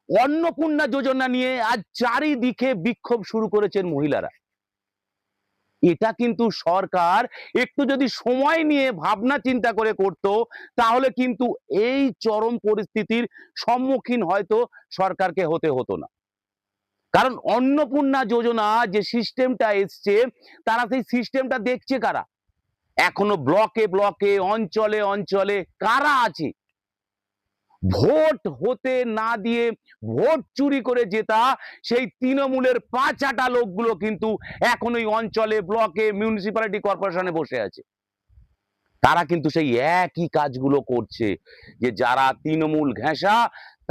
অন্নপূর্ণা যোজনা নিয়ে আজ চারিদিকে বিক্ষোভ শুরু করেছেন মহিলারা। এটা কিন্তু সরকার একটু যদি সময় নিয়ে ভাবনা চিন্তা করে করতো, তাহলে কিন্তু এই চরম পরিস্থিতির সম্মুখীন হয়তো সরকারকে হতে হতো না। কারণ অন্নপূর্ণা যোজনা যে সিস্টেমটা এসছে, তারা সেই সিস্টেমটা দেখছে কারা? এখনো ব্লকে ব্লকে, অঞ্চলে অঞ্চলে কারা আছে? ভোট হতে না দিয়ে ভোট চুরি করে জেতা সেই তৃণমূলের পাঁচাটা লোকগুলো কিন্তু এখন ওই অঞ্চলে, ব্লকে, মিউনিসিপ্যালিটি কর্পোরেশনে বসে আছে। তারা কিন্তু সেই একই কাজগুলো করছে, যে যারা তৃণমূল ঘেঁষা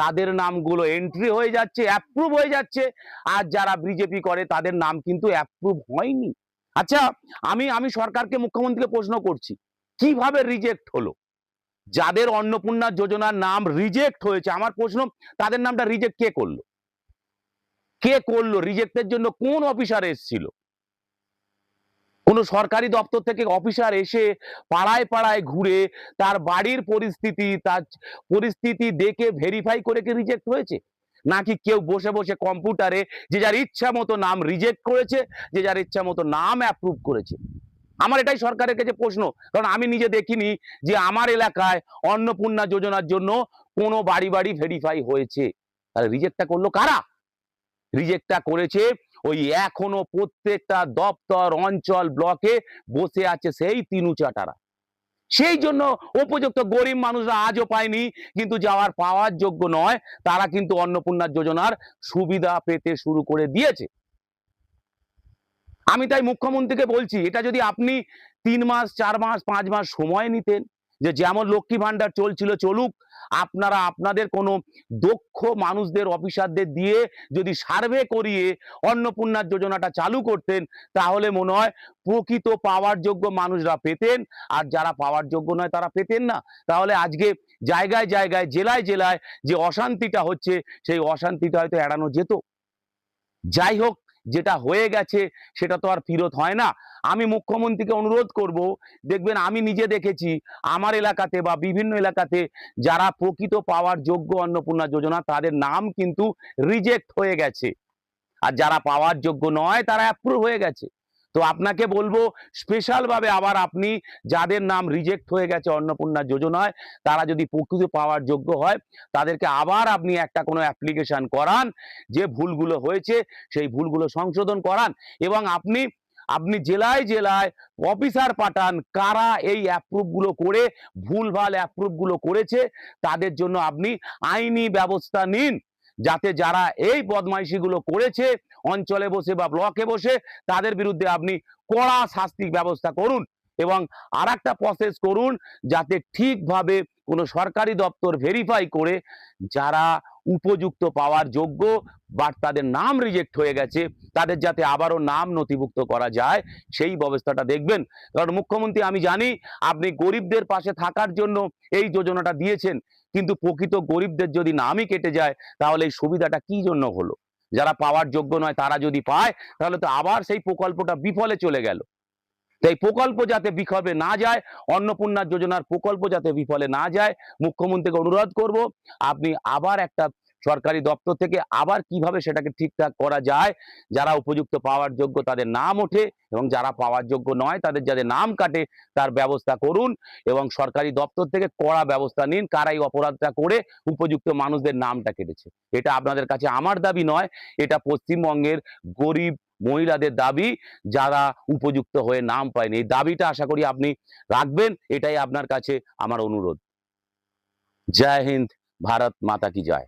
তাদের নামগুলো এন্ট্রি হয়ে যাচ্ছে, অ্যাপ্রুভ হয়ে যাচ্ছে, আর যারা বিজেপি করে তাদের নাম কিন্তু অ্যাপ্রুভ হয়নি। আচ্ছা, আমি সরকারকে, মুখ্যমন্ত্রীকে প্রশ্ন করছি, কিভাবে রিজেক্ট হলো? যাদের অন্নপূর্ণা যোজনার নাম রিজেক্ট হয়েছে, আমার প্রশ্ন, তাদের নামটা রিজেক্ট কে করলো? কে করলো? রিজেক্টের জন্য কোন অফিসার এসেছিল? কোন সরকারি দপ্তর থেকে অফিসার এসে পাড়ায় পাড়ায় ঘুরে তার বাড়ির পরিস্থিতি, তার পরিস্থিতি দেখে ভেরিফাই করে কি রিজেক্ট হয়েছে? নাকি কেউ বসে বসে কম্পিউটারে যে যার ইচ্ছা মতো নাম রিজেক্ট করেছে, যে যার ইচ্ছা মতো নাম অ্যাপ্রুভ করেছে? আমার এটাই সরকারের কাছে প্রশ্ন। কারণ আমি নিজে দেখিনি যে আমার এলাকায় অন্নপূর্ণা যোজনার জন্য কোনো বাড়ি বাড়ি ভেরিফাই হয়েছে। তাহলে রিজেক্টটা করলো কারা? রিজেক্টটা করেছে ওই এখনো প্রত্যেকটা দপ্তর, অঞ্চল, ব্লকে বসে আছে সেই তিনুচাটারা। সেই জন্য উপযুক্ত গরিব মানুষরা আজও পায়নি, কিন্তু যাওয়ার পাওয়ার যোগ্য নয়, তারা কিন্তু অন্নপূর্ণা যোজনার সুবিধা পেতে শুরু করে দিয়েছে। আমি তাই মুখ্যমন্ত্রীকে বলছি, এটা যদি আপনি ৩ মাস, ৪ মাস, ৫ মাস সময় নিতেন, যে যেমন লক্ষ্মী ভান্ডার চলছিল চলুক, আপনারা আপনাদের কোনো দক্ষ মানুষদের, অফিসারদের দিয়ে যদি সার্ভে করিয়ে অন্নপূর্ণা যোজনাটা চালু করতেন, তাহলে মনে হয় প্রকৃত পাওয়ার যোগ্য মানুষরা পেতেন, আর যারা পাওয়ার যোগ্য নয় তারা পেতেন না। তাহলে আজকে জায়গায় জায়গায়, জেলায় জেলায় যে অশান্তিটা হচ্ছে, সেই অশান্তিটা হয়তো এড়ানো যেত। যাই হোক, যেটা হয়ে গেছে সেটা তো আর ফেরত হয় না। আমি মুখ্যমন্ত্রীকে অনুরোধ করব, দেখবেন আমি নিজে দেখেছি আমার এলাকাতে বা বিভিন্ন এলাকাতে যারা প্রকৃত পাওয়ার যোগ্য অন্নপূর্ণা যোজনা, তাদের নাম কিন্তু রিজেক্ট হয়ে গেছে, আর যারা পাওয়ার যোগ্য নয় তারা অ্যাপ্রুভ হয়ে গেছে। তো আপনাকে বলবো, স্পেশাল ভাবে আবার আপনি যাদের নাম রিজেক্ট হয়ে গেছে অন্নপূর্ণা যোজনায়, তারা যদি প্রকৃত পাওয়ার যোগ্য হয়, তাদেরকে আবার আপনি একটা কোনো অ্যাপ্লিকেশন করান, যে ভুলগুলো হয়েছে সেই ভুলগুলো সংশোধন করান, এবং আপনি আপনি জেলায় জেলায় অফিসার পাঠান, কারা এই অ্যাপ্রুভ গুলো করে ভুলভাল অ্যাপ্রুভ গুলো করেছে, তাদের জন্য আপনি আইনি ব্যবস্থা নিন, যাতে যারা এই বদমাইশিগুলো করেছে অঞ্চলে বসে বা ব্লকে বসে, তাদের বিরুদ্ধে আপনি কড়া শাস্তি ব্যবস্থা করুন। এবং আর একটা প্রসেস করুন, যাতে ঠিকভাবে কোনো সরকারি দপ্তর ভেরিফাই করে যারা উপযুক্ত পাওয়ার যোগ্য বাট তাদের নাম রিজেক্ট হয়ে গেছে, তাদের যাতে আবারও নাম নথিভুক্ত করা যায়, সেই ব্যবস্থাটা দেখবেন। কারণ মুখ্যমন্ত্রী, আমি জানি আপনি গরিবদের পাশে থাকার জন্য এই যোজনাটা দিয়েছেন, কিন্তু প্রকৃত গরিবদের যদি নামই কেটে যায়, তাহলে এই সুবিধাটা কি জন্য হলো? যারা পাওয়ার যোগ্য নয় তারা যদি পায়, তাহলে তো আবার সেই প্রকল্পটা বিফলে চলে গেল। তাই প্রকল্প যাতে বিফলে না যায়, অন্নপূর্ণা যোজনার প্রকল্প যাতে বিফলে না যায়, মুখ্যমন্ত্রীকে অনুরোধ করব, আপনি আবার একটা সরকারি দপ্তর থেকে আবার কিভাবে সেটাকে ঠিকঠাক করা যায়, যারা উপযুক্ত পাওয়ার যোগ্য তাদের নাম ওঠে, এবং যারা পাওয়ার যোগ্য নয় তাদের যাদের নাম কাটে, তার ব্যবস্থা করুন। এবং সরকারি দপ্তর থেকে কড়া ব্যবস্থা নিন, কারা এই অপরাধটা করে উপযুক্ত মানুষদের নামটা কেটেছে। এটা আপনাদের কাছে আমার দাবি নয়, এটা পশ্চিমবঙ্গের গরিব মহিলাদের দাবি, যারা উপযুক্ত হয়ে নাম পায়নি। এই দাবিটা আশা করি আপনি রাখবেন, এটাই আপনার কাছে আমার অনুরোধ। জয় হিন্দ, ভারত মাতা কি জয়।